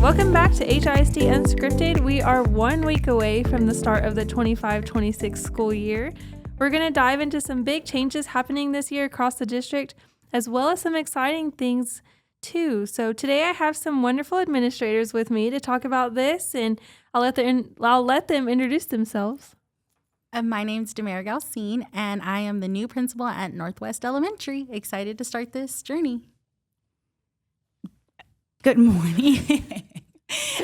Welcome back to HISD Unscripted. We are 1 week away from the start of the 25-26 school year. We're going to dive into some big changes happening this year across the district, as well as some exciting things too. So today I have some wonderful administrators with me to talk about this, and I'll let them introduce themselves. My name's Demara Galcine, and I am the new principal at Northwest Elementary. Excited to start this journey. Good morning.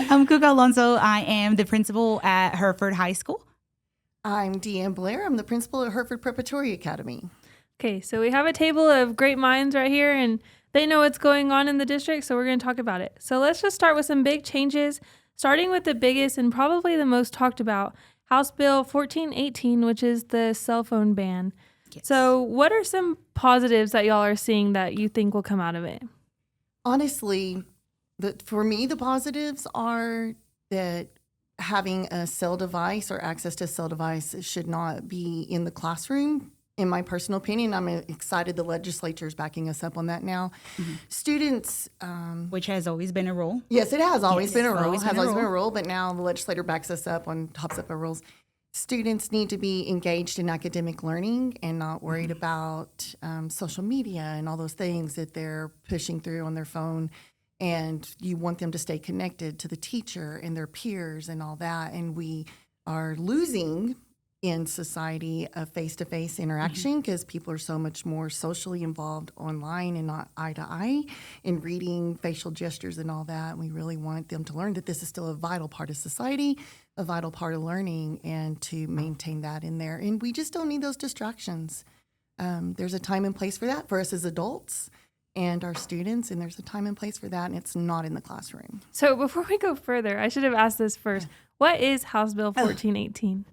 I'm Cuca Alonso. I am the principal at Hereford High School. I'm Deanne Blair. I'm the principal at Hereford Preparatory Academy. Okay, so we have a table of great minds right here, and they know what's going on in the district, so we're going to talk about it. So let's just start with some big changes, starting with the biggest and probably the most talked about, House Bill 1418, which is the cell phone ban. Yes. So what are some positives that y'all are seeing that you think will come out of it? Honestly, for me, the positives are that having a cell device or access to a cell device should not be in the classroom. In my personal opinion, I'm excited the legislature is backing us up on that now. Mm-hmm. Students... which has always been a rule. Yes, it has always been a rule. Always been a rule, but now the legislator backs us up on tops up our rules. Students need to be engaged in academic learning and not worried about social media and all those things that they're pushing through on their phone. And you want them to stay connected to the teacher and their peers and all that. And we are losing in society a face-to-face interaction because people are so much more socially involved online and not eye to eye in reading facial gestures and all that. And we really want them to learn that this is still a vital part of society, a vital part of learning, and to maintain that in there. And we just don't need those distractions. There's a time and place for that for us as adults and our students, and there's a time and place for that, and it's not in the classroom. So before we go further, I should have asked this first. What is House Bill 1418?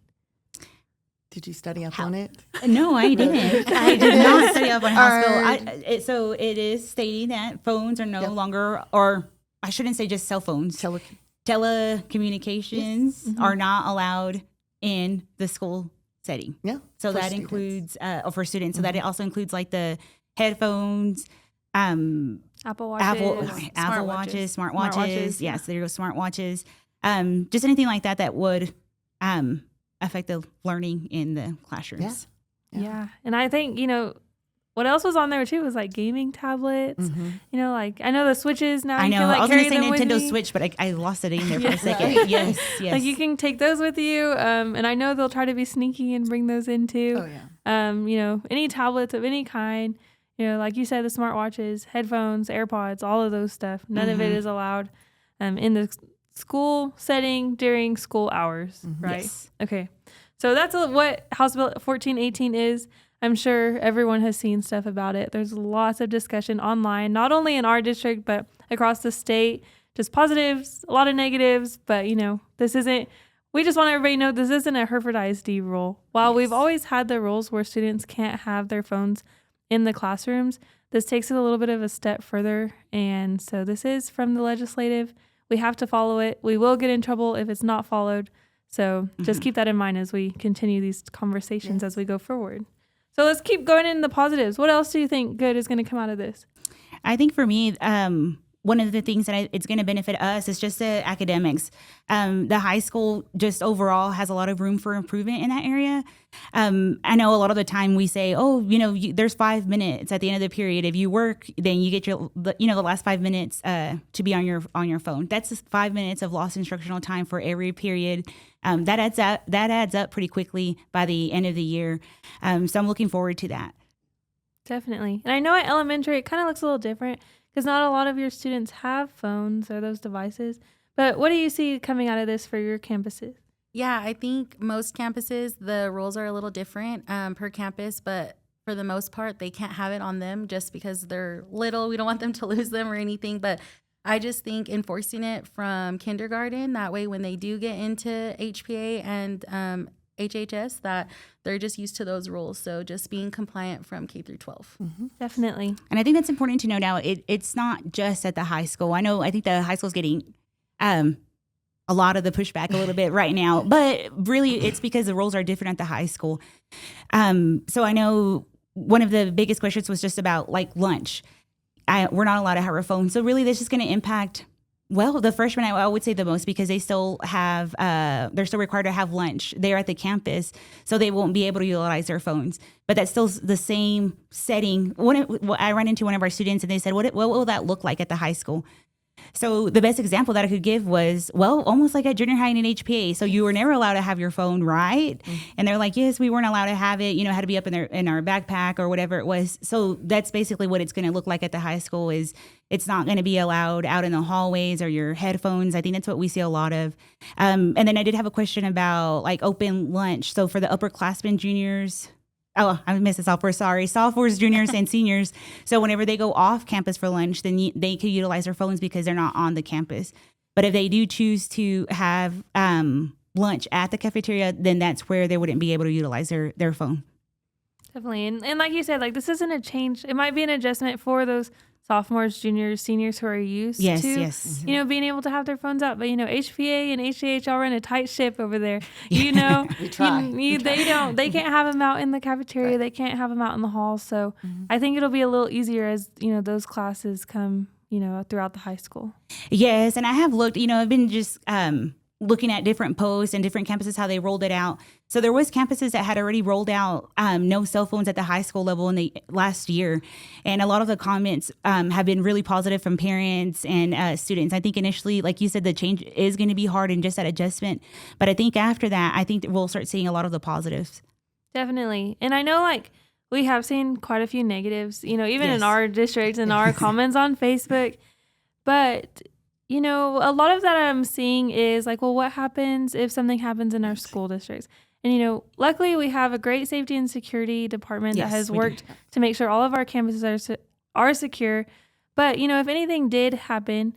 Did you study up on it? No, I didn't. I did not study up on House Bill. So it is stating that phones are no longer, or I shouldn't say just cell phones, telecommunications are not allowed in the school setting. Yeah. So that students. includes, for students, so that it also includes like the headphones, Apple Watches, smartwatches. Yes, there you go, smartwatches. Just anything like that that would affect the learning in the classrooms. Yeah. And I think, what else was on there too was like gaming tablets. Mm-hmm. Like I know the Switches now. I know. Can, like, I was going to say Nintendo Switch, but I lost it in there for a second. Yes. Like you can take those with you. And I know they'll try to be sneaky and bring those in too. Oh yeah. Any tablets of any kind. Like you said, the smartwatches, headphones, AirPods, all of those stuff. None of it is allowed in the school setting during school hours, right? Yes. Okay. So that's what House Bill 1418 is. I'm sure everyone has seen stuff about it. There's lots of discussion online, not only in our district, but across the state. Just positives, a lot of negatives, but we just want everybody to know this isn't a Hereford ISD rule. While we've always had the rules where students can't have their phones in the classrooms, this takes it a little bit of a step further. And so this is from the legislative. We have to follow it. We will get in trouble if it's not followed. So just keep that in mind as we continue these conversations as we go forward. So let's keep going in the positives. What else do you think good is going to come out of this? I think for me, one of the things that it's going to benefit us is just the academics. The high school just overall has a lot of room for improvement in that area. I know a lot of the time we say, there's 5 minutes at the end of the period. If you work, then you get the last 5 minutes to be on your phone. That's just 5 minutes of lost instructional time for every period. That adds up pretty quickly by the end of the year. So I'm looking forward to that. Definitely. And I know at elementary, it kind of looks a little different because not a lot of your students have phones or those devices. But what do you see coming out of this for your campuses? Yeah, I think most campuses, the rules are a little different per campus, but for the most part, they can't have it on them just because they're little. We don't want them to lose them or anything. But I just think enforcing it from kindergarten, that way when they do get into HPA and HHS, that they're just used to those rules. So just being compliant from K through 12. Mm-hmm. Definitely. And I think that's important to know now. It's not just at the high school. I think the high school's getting a lot of the pushback a little bit right now, but really it's because the rules are different at the high school. So I know one of the biggest questions was just about like lunch. We're not allowed to have our phones. So really this is going to impact Well, the freshmen, I would say the most, because they still have, they're still required to have lunch there at the campus, so they won't be able to utilize their phones. But that's still the same setting. I ran into one of our students, and they said, what will that look like at the high school? So the best example that I could give was, well, almost like at junior high and in HPA. So you were never allowed to have your phone, right? And they're like, yes, we weren't allowed to have it. Had to be up in our backpack or whatever it was. So that's basically what it's going to look like at the high school. Is it's not going to be allowed out in the hallways or your headphones. I think that's what we see a lot of. And then I did have a question about like open lunch. So for the upperclassmen, juniors. Oh, I missed the sophomore. Sorry. Sophomores, juniors, and seniors. So whenever they go off campus for lunch, then they could utilize their phones because they're not on the campus. But if they do choose to have lunch at the cafeteria, then that's where they wouldn't be able to utilize their phone. Definitely. And like you said, like this isn't a change. It might be an adjustment for those sophomores, juniors, seniors who are used to, being able to have their phones out. But, HPA and HCH all run a tight ship over there. We try. They can't have them out in the cafeteria. Right. They can't have them out in the hall. So I think it'll be a little easier as, those classes come, throughout the high school. Yes. And I have looked, I've been just looking at different posts and different campuses, how they rolled it out. So there was campuses that had already rolled out no cell phones at the high school level in the last year. And a lot of the comments have been really positive from parents and students. I think initially, like you said, the change is going to be hard and just that adjustment. But I think after that, I think that we'll start seeing a lot of the positives. Definitely. And I know we have seen quite a few negatives, even in our district and our comments on Facebook. But a lot of that I'm seeing is like, well, what happens if something happens in our school districts? And, luckily we have a great safety and security department that has worked to make sure all of our campuses are secure. But, if anything did happen,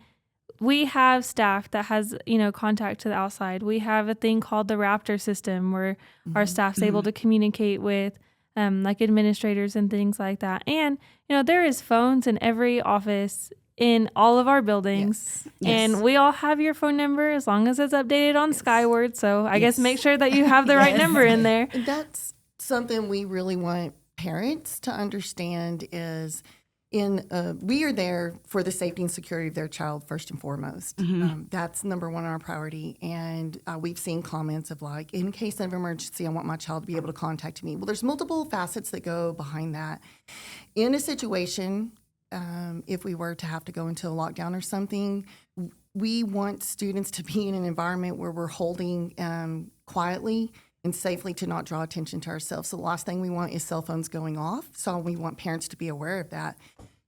we have staff that has, contact to the outside. We have a thing called the Raptor system where our staff's able to communicate with like administrators and things like that. And, there is phones in every office in all of our buildings. And we all have your phone number as long as it's updated on Skyward. So I guess make sure that you have the right number in there. That's something we really want parents to understand is we are there for the safety and security of their child first and foremost. That's number one on our priority. And we've seen comments of like, in case of emergency, I want my child to be able to contact me. Well, there's multiple facets that go behind that. In a situation, if we were to have to go into a lockdown or something, we want students to be in an environment where we're holding quietly and safely to not draw attention to ourselves. So the last thing we want is cell phones going off. So we want parents to be aware of that.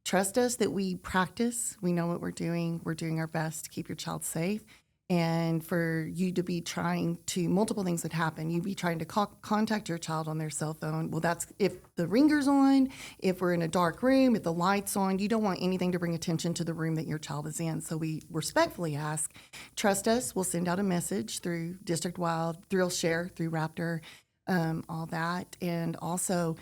Trust us that we practice. We know what we're doing. We're doing our best to keep your child safe. And for you to be trying to, multiple things that happen, you'd be trying to contact your child on their cell phone. Well, that's if the ringer's on, if we're in a dark room, if the light's on, you don't want anything to bring attention to the room that your child is in. So we respectfully ask, trust us. We'll send out a message through District Wild, through Share, through Raptor, all that. And also,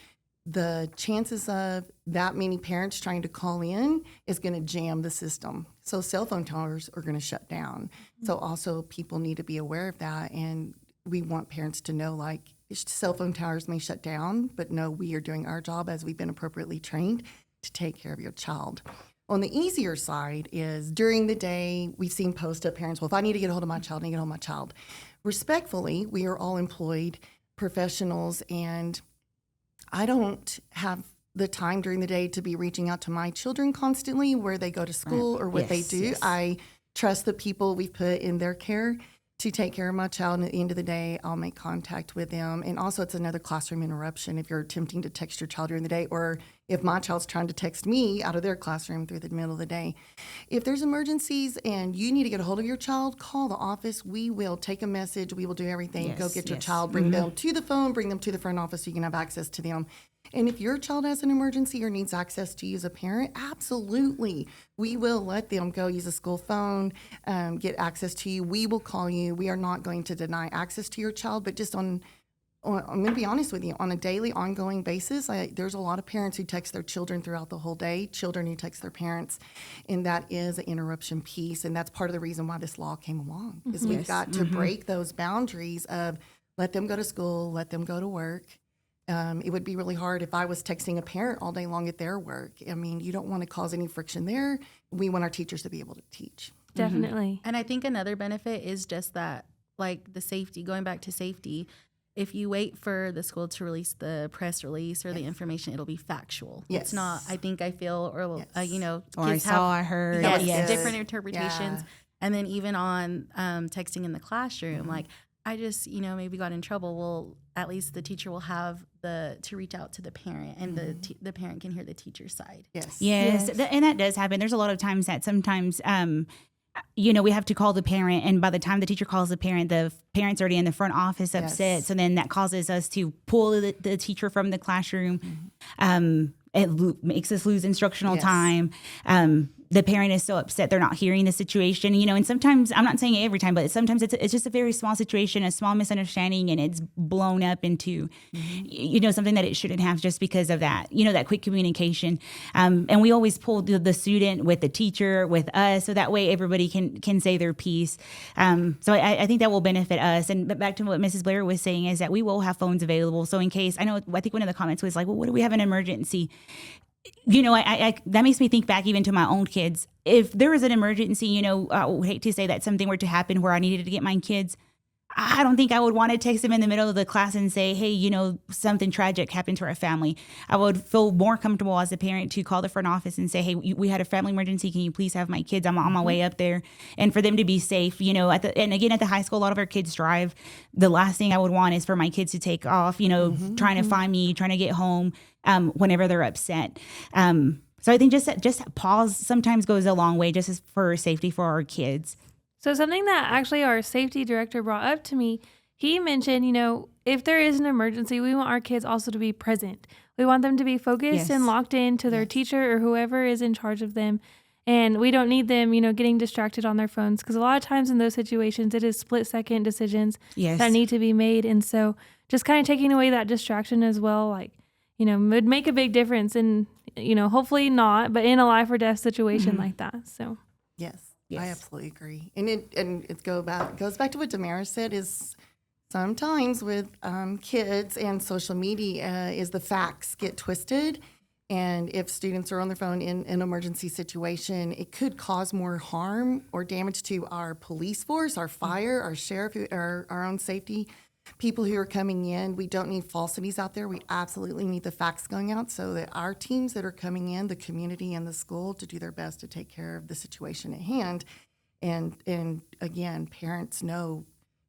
the chances of that many parents trying to call in is going to jam the system. So cell phone towers are going to shut down. So also people need to be aware of that. And we want parents to know, like, cell phone towers may shut down, but no, we are doing our job as we've been appropriately trained to take care of your child. On the easier side is during the day, we've seen posts of parents, well, if I need to get a hold of my child, I need to get a hold of my child. Respectfully, we are all employed professionals, and I don't have the time during the day to be reaching out to my children constantly where they go to school or what they do. Yes. I trust the people we've put in their care to take care of my child. And at the end of the day, I'll make contact with them. And also, it's another classroom interruption if you're attempting to text your child during the day, or if my child's trying to text me out of their classroom through the middle of the day. If there's emergencies and you need to get a hold of your child, call the office. We will take a message. We will do everything. Go get your child, bring them to the phone, bring them to the front office so you can have access to them. And if your child has an emergency or needs access to you as a parent, absolutely, we will let them go use a school phone, get access to you. We will call you. We are not going to deny access to your child, but just I'm going to be honest with you, on a daily, ongoing basis, there's a lot of parents who text their children throughout the whole day, children who text their parents, and that is an interruption piece. And that's part of the reason why this law came along, is we've got to break those boundaries of let them go to school, let them go to work. It would be really hard if I was texting a parent all day long at their work. I mean, you don't want to cause any friction there. We want our teachers to be able to teach. Definitely. And I think another benefit is just that, like the safety, going back to safety, if you wait for the school to release the press release or the information, it'll be factual. Yes. It's not, I think, I feel, or, you know, Or I kids saw, I heard. yes, Yes. different interpretations. Yeah. And then even on texting in the classroom, like, I just, you know, maybe got in trouble. Well, at least the teacher will have to reach out to the parent, and the parent can hear the teacher's side. Yes. Yes, Yes. and that does happen. There's a lot of times that sometimes, you know, we have to call the parent, and by the time the teacher calls the parent's already in the front office upset. Yes. So then that causes us to pull the teacher from the classroom. Makes us lose instructional Yes. time. The parent is so upset they're not hearing the situation, you know, and sometimes, I'm not saying every time, but sometimes it's just a very small situation, a small misunderstanding, and it's blown up into, you know, something that it shouldn't have, just because of that, you know, that quick communication. And we always pull the student with the teacher, with us, so that way everybody can say their piece. So I think that will benefit us. And back to what Mrs. Blair was saying is that we will have phones available. So in case, I think one of the comments was like, well, what do we have an emergency? You know, I that makes me think back even to my own kids. If there was an emergency, you know, I would hate to say that something were to happen where I needed to get my kids, I don't think I would want to text them in the middle of the class and say, hey, you know, something tragic happened to our family. I would feel more comfortable as a parent to call the front office and say, hey, we had a family emergency. Can you please have my kids? I'm on my way up there. And for them to be safe, you know, and again, at the high school, a lot of our kids drive. The last thing I would want is for my kids to take off, you know, trying to find me, trying to get home whenever they're upset. So I think just pause sometimes goes a long way, just as for safety for our kids. So something that actually our safety director brought up to me, he mentioned, you know, if there is an emergency, we want our kids also to be present. We want them to be focused Yes. and locked in to their teacher or whoever is in charge of them. And we don't need them, you know, getting distracted on their phones, because a lot of times in those situations, it is split-second decisions Yes. that need to be made. And so just kind of taking away that distraction as well, like, you know, would make a big difference in, you know, hopefully not, but in a life or death situation like that. So Yes. Yes. I absolutely agree. And it goes back to what Damaris said, is sometimes with kids and social media is the facts get twisted. And if students are on their phone in an emergency situation, it could cause more harm or damage to our police force, our fire, our sheriff, our own safety people who are coming in. We don't need falsities out there. We absolutely need the facts going out so that our teams that are coming in, the community and the school, to do their best to take care of the situation at hand. And again, parents know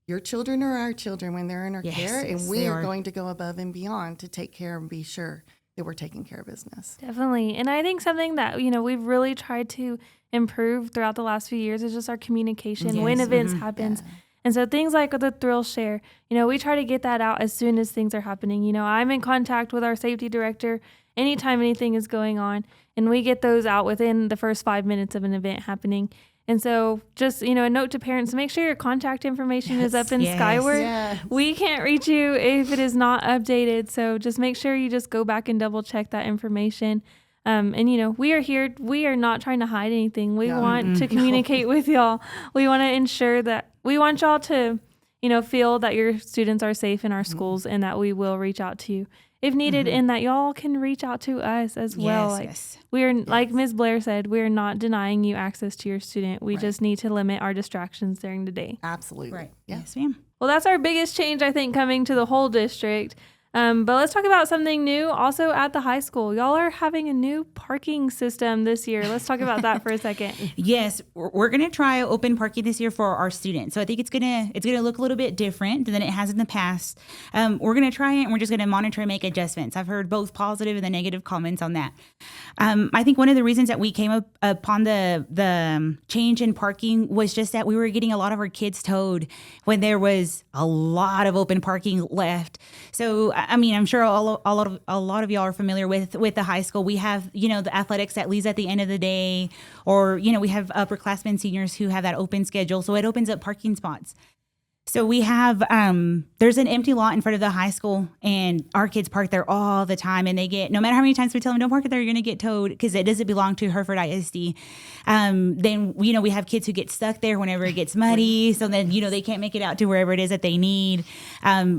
your children are our children when they're in our Yes, care, and yes, we they are are. going to go above and beyond to take care and be sure that we're taking care of business. definitely. And I think something that, you know, we've really tried to improve throughout the last few years is just our communication when Yes, events happens. And so things like the thrill share, you know, we try to get that out as soon as things are happening. You know, I'm in contact with our safety director anytime anything is going on, and we get those out within the first 5 minutes of an event happening. And so just, you know, a note to parents, make sure your contact information is up in Yes. Skyward. Yes. We can't reach you if it is not updated. So just make sure you just go back and double check that information. And, you know, we are here. We are not trying to hide anything. We No. want to communicate with y'all. We want to ensure that we want y'all to, you know, feel that your students are safe in our schools, and that we will reach out to you if needed, and that y'all can reach out to us as well. Yes, Like, yes. we are, like Ms. Blair said, we are not denying you access to your student. We just need to limit our distractions during the day. Absolutely. Right. Yeah. Yes, ma'am. Well, that's our biggest change, I think, coming to the whole district. But let's talk about something new also at the high school. Y'all are having a new parking system this year. Let's talk about that for a second. Yes, we're gonna try open parking this year for our students. So I think it's gonna look a little bit different than it has in the past. We're gonna try it, and we're just gonna monitor and make adjustments. I've heard both positive and the negative comments on that. I think one of the reasons that we came upon the change in parking was just that we were getting a lot of our kids towed when there was a lot of open parking left. So I mean, I'm sure a lot of y'all are familiar with the high school. We have, you know, the athletics that leaves at the end of the day, or, you know, we have upperclassmen seniors who have that open schedule. So it opens up parking spots. So we have, there's an empty lot in front of the high school, and our kids park there all the time, and they get, no matter how many times we tell them don't park it there, you're going to get towed, because it doesn't belong to Hereford ISD. Then, you know, we have kids who get stuck there whenever it gets muddy. So then, you know, they can't make it out to wherever it is that they need.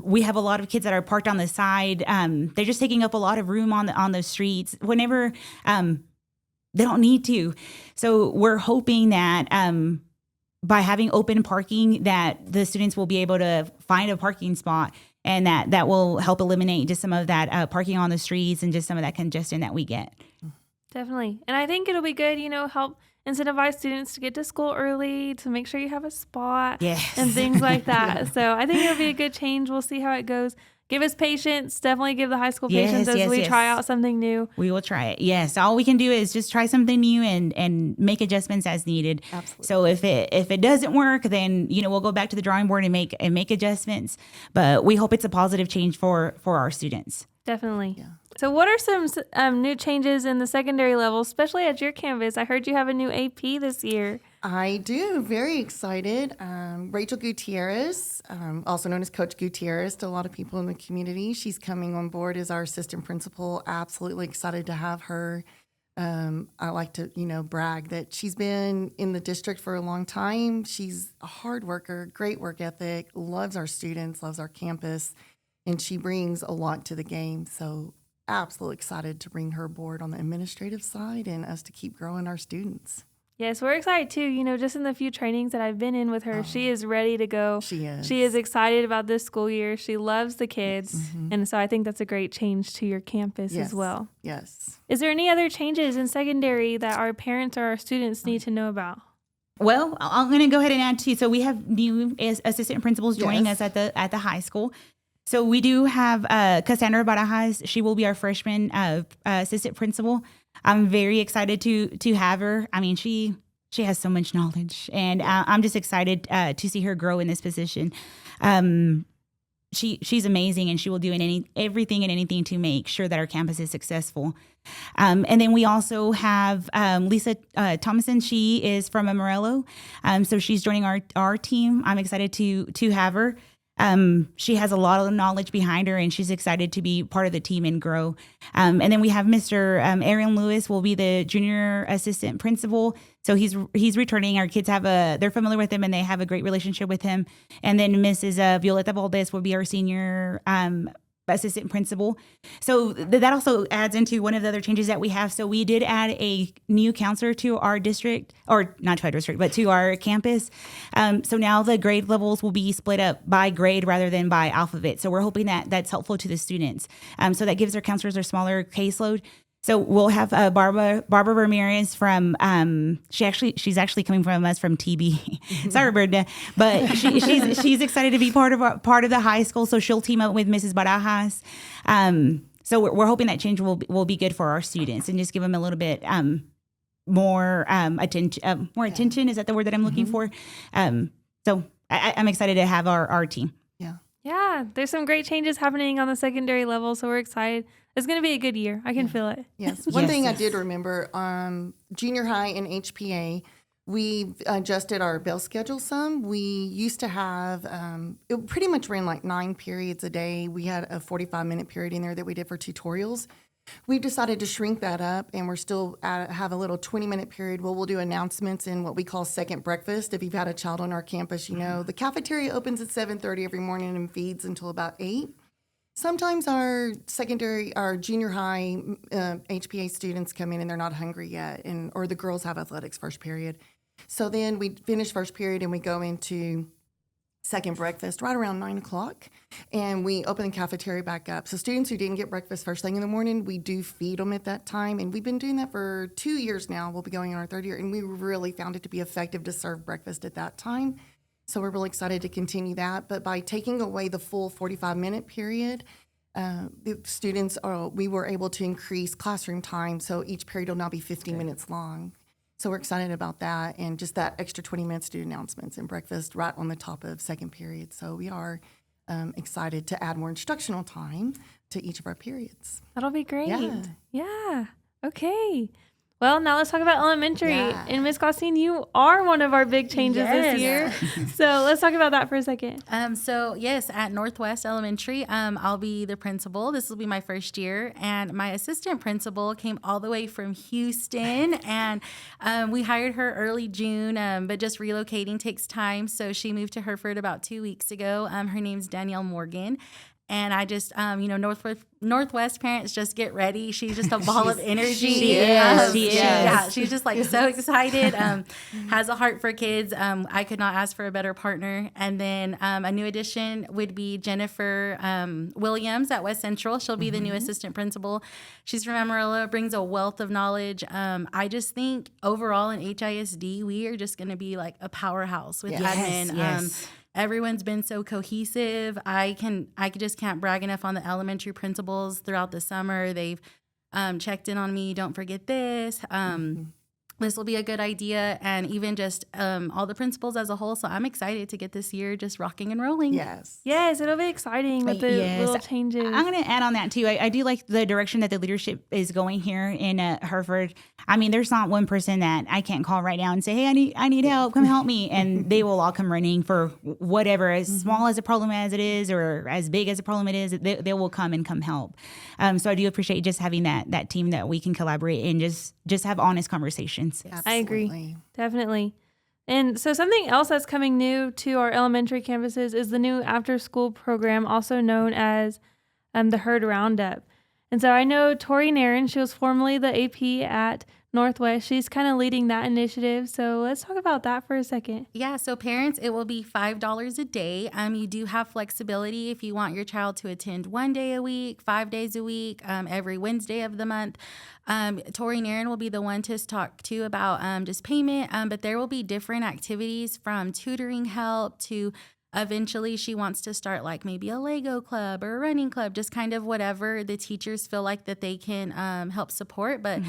We have a lot of kids that are parked on the side. They're just taking up a lot of room on the streets whenever, they don't need to. So we're hoping that, by having open parking, that the students will be able to find a parking spot, and that will help eliminate just some of that parking on the streets and just some of that congestion that we get. Definitely. And I think it'll be good, help incentivize students to get to school early, to make sure you have a spot Yes. and things like that. So I think it'll be a good change. We'll see how it goes. Give us patience. Definitely give the high school patience as we try out something new. We will try it. Yes. All we can do is just try something new and make adjustments as needed. Absolutely. So if it doesn't work, then, we'll go back to the drawing board and make adjustments. But we hope it's a positive change for our students. Definitely. Yeah. So what are some new changes in the secondary level, especially at your campus? I heard you have a new AP this year. I do. Very excited. Rachel Gutierrez, also known as Coach Gutierrez to a lot of people in the community. She's coming on board as our assistant principal. Absolutely excited to have her. I like to, brag that she's been in the district for a long time. She's a hard worker, great work ethic, loves our students, loves our campus, and she brings a lot to the game. So absolutely excited to bring her aboard on the administrative side and us to keep growing our students. Yes, we're excited too. Just in the few trainings that I've been in with her, she is ready to go. She is. She is excited about this school year. She loves the kids. And so I think that's a great change to your campus as well. Yes. Is there any other changes in secondary that our parents or our students need to know about? Well, I'm going to go ahead and add too. So we have new assistant principals joining Yes. us at the high school. So we do have Cassandra Barajas. She will be our freshman assistant principal. I'm very excited to have her. I mean, she has so much knowledge, and I'm just excited to see her grow in this position. She's amazing, and she will do everything and anything to make sure that our campus is successful. And then we also have Lisa Thomason. She is from Amarillo, so she's joining our team. I'm excited to have her. She has a lot of knowledge behind her, and she's excited to be part of the team and grow. And then we have Mr. Aaron Lewis will be the junior assistant principal. So he's returning. Our kids they're familiar with him, and they have a great relationship with him. And then Mrs. Violeta Valdez will be our senior assistant principal. So that also adds into one of the other changes that we have. So we did add a new counselor to our district, or not to our district, but to our campus. So now the grade levels will be split up by grade rather than by alphabet. So we're hoping that that's helpful to the students. So that gives our counselors a smaller caseload. So we'll have Barbara Ramirez from she's actually coming from us from TB. Sorry, Brenda, but she's excited to be part of the high school. So she'll team up with Mrs. Barajas. So we're hoping that change will be good for our students and just give them a little bit more attention. More attention, is that the word that I'm looking for? So I'm excited to have our team. Yeah, there's some great changes happening on the secondary level, so we're excited. It's going to be a good year. I can feel it. Yes. One thing I did remember, junior high and HPA, we adjusted our bell schedule some. We used to have, it pretty much ran like 9 periods a day. We had a 45-minute period in there that we did for tutorials. We've decided to shrink that up, and we're still have a little 20-minute period where we'll do announcements in what we call second breakfast. If you've had a child on our campus, the cafeteria opens at 7:30 every morning and feeds until about 8. Sometimes our junior high HPA students come in and they're not hungry yet, or the girls have athletics first period. So then we finish first period and we go into second breakfast right around 9 o'clock, and we open the cafeteria back up. So students who didn't get breakfast first thing in the morning, we do feed them at that time, and we've been doing that for 2 years now. We'll be going on our 3rd year, and we really found it to be effective to serve breakfast at that time. So we're really excited to continue that. But by taking away the full 45-minute period, the students we were able to increase classroom time, so each period will now be 15 minutes long. So we're excited about that, and just that extra 20 minutes to do announcements and breakfast right on the top of second period. So we are excited to add more instructional time to each of our periods. That'll be great. Yeah. Okay. Well, now let's talk about elementary. Yeah. And Ms. Costine, you are one of our big changes this year. So let's talk about that for a second. So yes, at Northwest Elementary, I'll be the principal. This will be my first year, and my assistant principal came all the way from Houston, and we hired her early June, but just relocating takes time. So she moved to Hereford about 2 weeks ago. Her name's Danielle Morgan. And I just, Northwest parents, just get ready. She's just a ball of energy. She is. Yeah, she's just like so excited. Has a heart for kids. I could not ask for a better partner. And then a new addition would be Jennifer Williams at West Central. She'll be the new assistant principal. She's from Amarillo, brings a wealth of knowledge. I just think overall in HISD, we are just going to be like a powerhouse with admin. Yes. Everyone's been so cohesive. I just can't brag enough on the elementary principals throughout the summer. They've checked in on me. Don't forget this. This will be a good idea. And even just all the principals as a whole. So I'm excited to get this year just rocking and rolling. Yes. Yes, it'll be exciting with the little changes. I'm going to add on that too. I do like the direction that the leadership is going here in Hereford. I mean, there's not one person that I can't call right now and say, hey, I need help. Come help me. And they will all come running for whatever, as small as a problem as it is or as big as a problem it is, they will come and come help. So I do appreciate just having that team that we can collaborate and just have honest conversations. Absolutely. I agree. Definitely. And so something else that's coming new to our elementary campuses is the new after-school program, also known as the Herd Roundup. And so I know Tori Nairn, she was formerly the AP at Northwest. She's kind of leading that initiative. So let's talk about that for a second. Yeah, so parents, it will be $5 a day. You do have flexibility if you want your child to attend 1 day a week, 5 days a week, every Wednesday of the month. Tori Nairn will be the one to talk to about just payment, but there will be different activities from tutoring help to eventually she wants to start like maybe a Lego club or a running club, just kind of whatever the teachers feel like that they can help support. But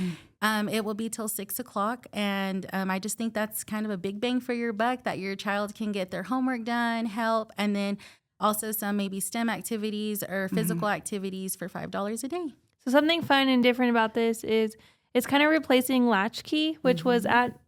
it will be till 6 o'clock. And I just think that's kind of a big bang for your buck, that your child can get their homework done, help, and then also some maybe STEM activities or physical activities for $5 a day. So something fun and different about this is it's kind of replacing Latchkey, which was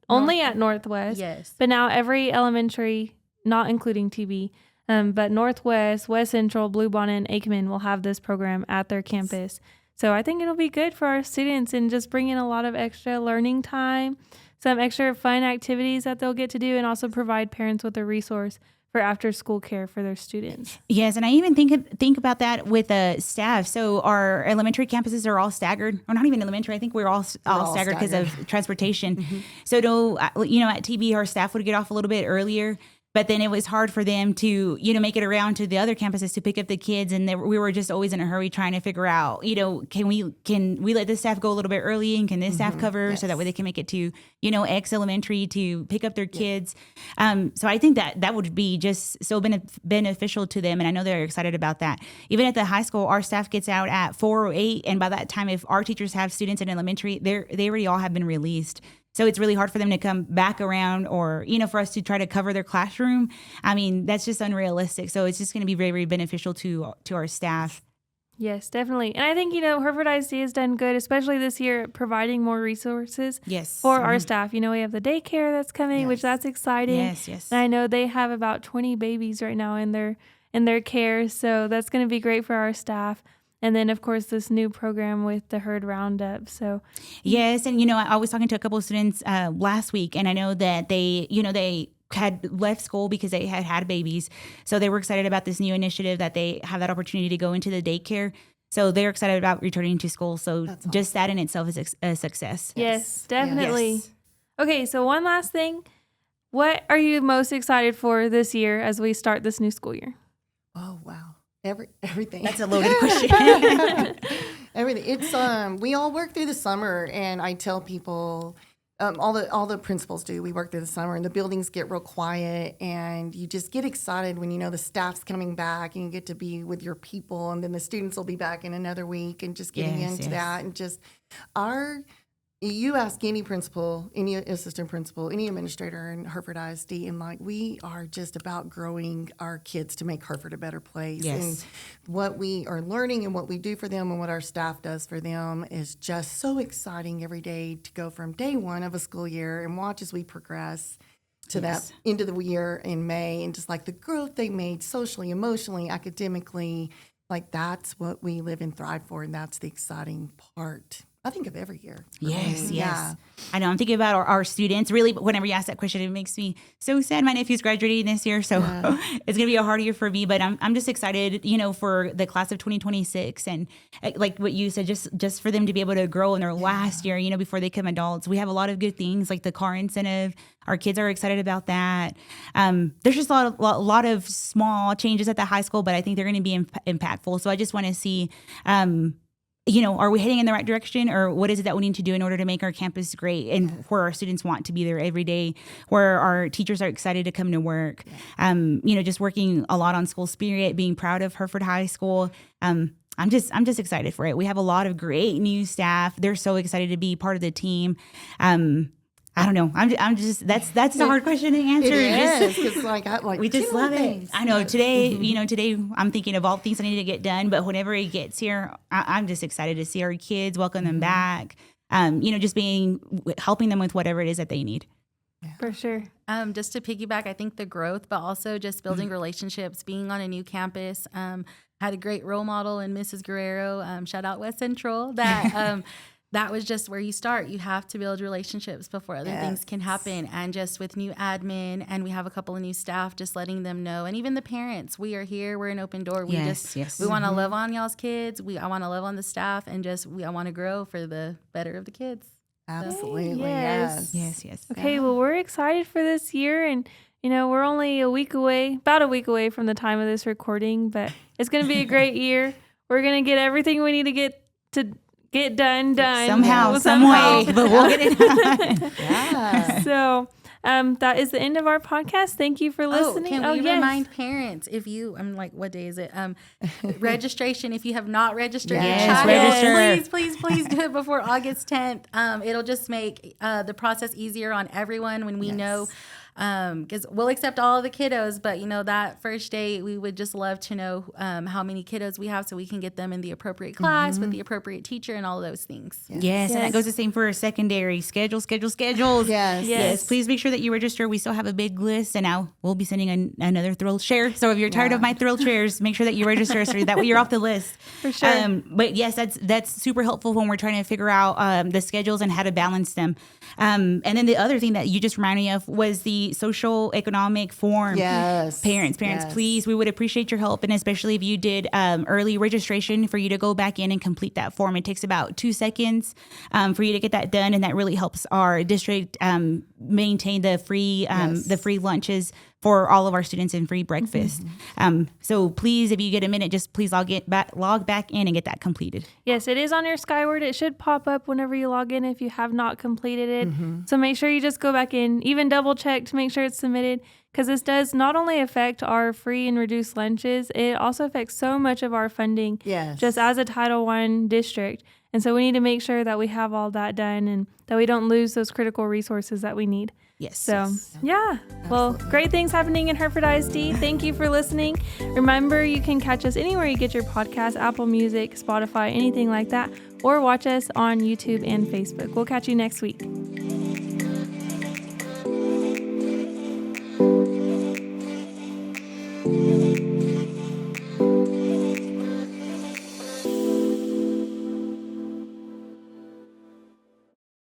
only at Northwest. Yes. But now every elementary, not including TB, but Northwest, West Central, Bluebonnet, and Aikman will have this program at their campus. So I think it'll be good for our students and just bring in a lot of extra learning time, some extra fun activities that they'll get to do, and also provide parents with a resource for after-school care for their students. Yes, and I even think about that with staff. So our elementary campuses are all staggered, or not even elementary. I think we're all staggered because of transportation. So at TB, our staff would get off a little bit earlier. But then it was hard for them to, make it around to the other campuses to pick up the kids. And we were just always in a hurry trying to figure out, can we let this staff go a little bit early, and can this staff cover so that way they can make it to, X elementary to pick up their kids. So I think that would be just so beneficial to them. And I know they're excited about that. Even at the high school, our staff gets out at 4 or 8. And by that time, if our teachers have students in elementary, they already all have been released. So it's really hard for them to come back around or, for us to try to cover their classroom. I mean, that's just unrealistic. So it's just going to be very, very beneficial to our staff. Yes, definitely. And I think, Hereford ISD has done good, especially this year, providing more resources for our staff. We have the daycare that's coming, which that's exciting. Yes. And I know they have about 20 babies right now in their care. So that's going to be great for our staff. And then, of course, this new program with the Herd Roundup. So, yes. And, I was talking to a couple of students last week, and I know that they had left school because they had babies. So they were excited about this new initiative that they have that opportunity to go into the daycare. So they're excited about returning to school. So That's awesome. Just that in itself is a success. yes, definitely. Yes. Okay, so one last thing. What are you most excited for this year as we start this new school year? Oh, wow. Everything. That's a loaded question. Everything. It's we all work through the summer, and I tell people, all the principals do. We work through the summer, and the buildings get real quiet, and you just get excited when the staff's coming back, and you get to be with your people, and then the students will be back in another week, and just getting into that, and just you ask any principal, any assistant principal, any administrator in Hereford ISD, and we are just about growing our kids to make Hereford a better place. Yes. And what we are learning and what we do for them and what our staff does for them is just so exciting every day to go from day one of a school year and watch as we progress to that end of the year in May, and just the growth they made socially, emotionally, academically. That's what we live and thrive for, and that's the exciting part I think of every year. Yes. Yeah. I know. I'm thinking about our students. Really, whenever you ask that question, it makes me so sad. My nephew's graduating this year, so it's gonna be a hard year for me. But I'm just excited, for the class of 2026, and like what you said, just for them to be able to grow in their last year, before they become adults. We have a lot of good things like the car incentive. Our kids are excited about that. There's just a lot of small changes at the high school, but I think they're going to be impactful. So I just want to see. Are we heading in the right direction, or what is it that we need to do in order to make our campus great and where our students want to be there every day, where our teachers are excited to come to work, just working a lot on school spirit, being proud of Hereford High School. I'm just excited for it. We have a lot of great new staff. They're so excited to be part of the team. I don't know. I'm just that's a hard question to answer. It is, because we just love it. I know today, today I'm thinking of all the things I need to get done, but whenever it gets here, I'm just excited to see our kids, welcome them back. Just helping them with whatever it is that they need. For sure. Just to piggyback, I think the growth, but also just building relationships, being on a new campus. Had a great role model in Mrs. Guerrero. Shout out West Central. That was just where you start. You have to build relationships before other things can happen. And just with new admin, and we have a couple of new staff, just letting them know. And even the parents, we are here. We're an open door. We want to love on y'all's kids. I want to love on the staff, and I want to grow for the better of the kids. Absolutely. Yes. Yes. Okay, well, we're excited for this year, and we're only about a week away from the time of this recording, but it's going to be a great year. We're going to get everything we need to get done somehow, some way, but we'll get it done. Yeah. So that is the end of our podcast. Thank you for listening. Can we remind parents, I'm like, what day is it? Registration. If you have not registered your child, register. please do it before August 10th. It'll just make the process easier on everyone when we know. Because we'll accept all of the kiddos, but that first day we would just love to know how many kiddos we have, so we can get them in the appropriate class with the appropriate teacher and all of those things. Yes, and that goes the same for secondary schedules. Yes. Please make sure that you register. We still have a big list, and now we'll be sending another thrill share. So if you're tired of my thrill shares, make sure that you register so that way you're off the list. For sure. But yes, that's super helpful when we're trying to figure out the schedules and how to balance them. And then the other thing that you just reminded me of was the socioeconomic form. Yes. Parents, please, we would appreciate your help. And especially if you did early registration, for you to go back in and complete that form. It takes about 2 seconds for you to get that done. And that really helps our district maintain the free lunches for all of our students and free breakfast. So please, if you get a minute, just please log back in and get that completed. Yes, it is on your Skyward. It should pop up whenever you log in if you have not completed it. So make sure you just go back in, even double check to make sure it's submitted, because this does not only affect our free and reduced lunches, it also affects so much of our funding just as a Title I district. And so we need to make sure that we have all that done and that we don't lose those critical resources that we need. Yes. So, well, great things happening in Hereford ISD. Thank you for listening. Remember, you can catch us anywhere you get your podcast, Apple Music, Spotify, anything like that, or watch us on YouTube and Facebook. We'll catch you next week.